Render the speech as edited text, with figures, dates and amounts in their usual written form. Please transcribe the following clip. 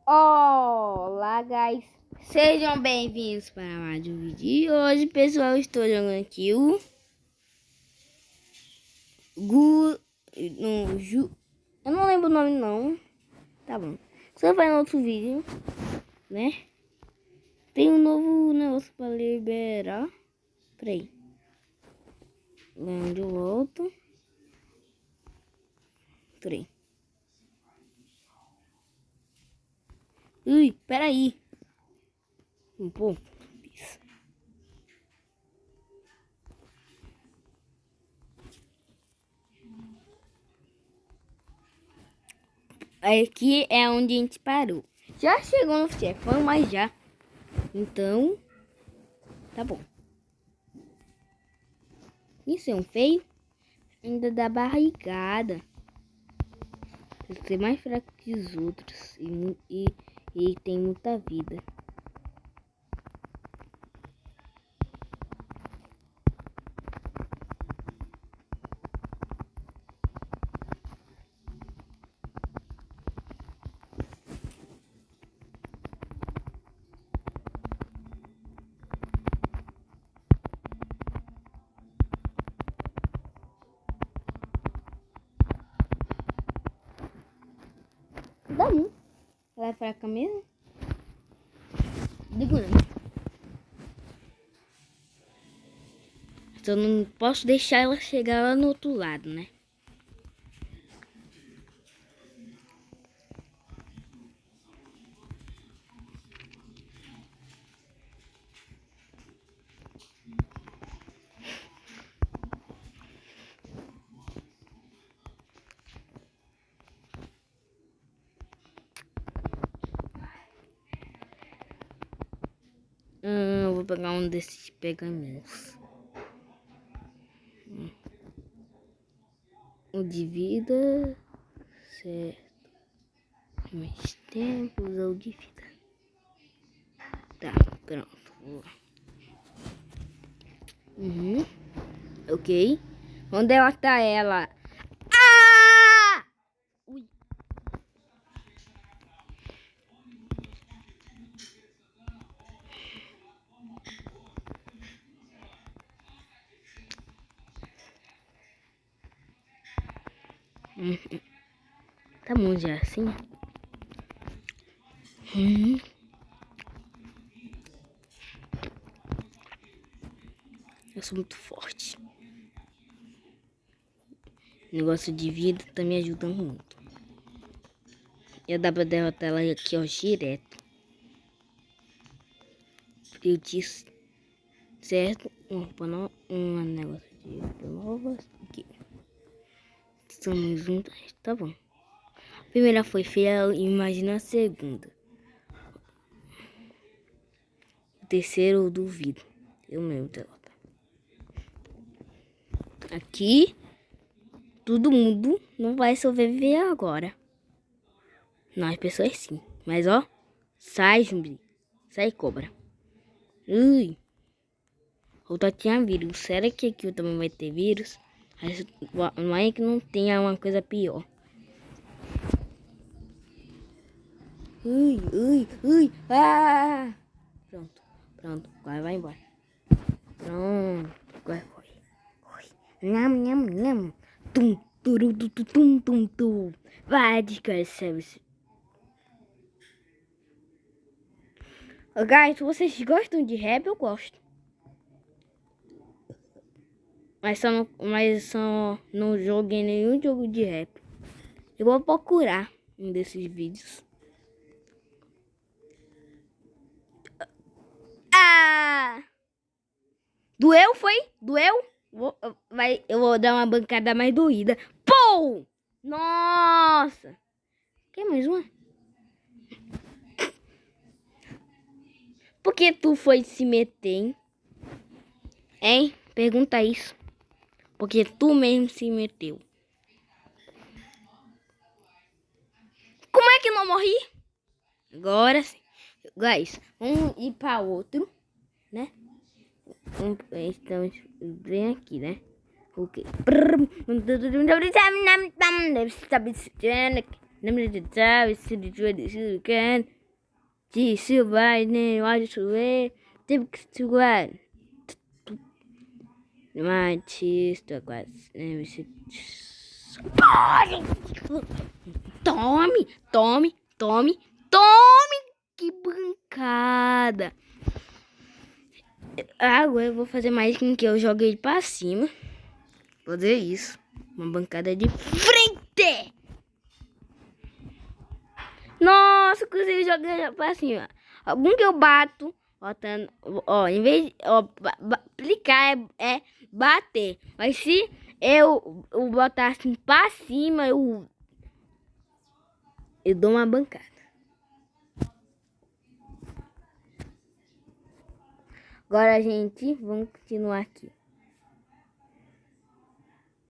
Olá, guys! Sejam bem-vindos para mais um vídeo. E hoje, pessoal, estou jogando aqui o eu não lembro o nome, não. Tá bom. Você vai no outro vídeo, né? Tem um novo negócio para liberar. Peraí. Onde eu volto? Peraí. Ui, peraí. Um pouco. Isso. Aqui é onde a gente parou. Já chegou no chefão, mas já. Então, tá bom. Isso é um feio. Ainda dá barrigada. Tem que ser mais fraco que os outros. E tem muita vida. Dá um. Ela é fraca mesmo? Digo não. Só não posso deixar ela chegar lá no outro lado, né? Eu vou pegar um desses pergaminhos. O de vida. Certo. Mais tempo, usar o de vida. Tá, pronto. Ok. Onde ela tá, ela? Ah! Ui. Tá bom já assim. Eu sou muito forte. O negócio de vida tá me ajudando muito. Já dá pra derrotar ela aqui, ó, direto. Eu disse, certo? Um negócio de roupa nova. Aqui. Estamos juntos, tá bom. A primeira foi feia, imagina a segunda. O terceiro eu duvido. Eu mesmo derrota. Aqui, todo mundo não vai sobreviver agora. Nós pessoas sim. Mas ó, sai zumbi. Sai cobra. Ui. Outra tinha vírus. Será que aqui também vai ter vírus? Não é que não tenha uma coisa pior. Ui. Ah! Pronto. Agora vai embora. Pronto. Agora foi. Nham. Tum, tum. Vai descansar. Guys, vocês gostam de rap? Eu gosto. Mas só não joguei nenhum jogo de rap. Eu vou procurar um desses vídeos. Ah! Doeu, foi? Doeu? Eu vou dar uma bancada mais doída. Pô! Nossa! Quer mais uma? Por que tu foi se meter, hein? Hein? Pergunta isso. Porque tu mesmo se meteu. Como é que não morri? Agora sim. Guys, vamos ir para outro, né? Estamos bem aqui, né? Ok. Lembra de trás, se de joelho, de can. De silvar, nem olha chover. Teve que segurar. Matista, quase. Tome, tome, tome, tome. Que bancada. Agora eu vou fazer mais com que eu jogue ele pra cima. Vou fazer isso. Uma bancada de frente. Nossa, consegui jogar ele pra cima. Algum que eu bato, botando, ó, em vez de aplicar é bater. Mas se eu botar assim pra cima, eu dou uma bancada. Agora, gente, vamos continuar aqui.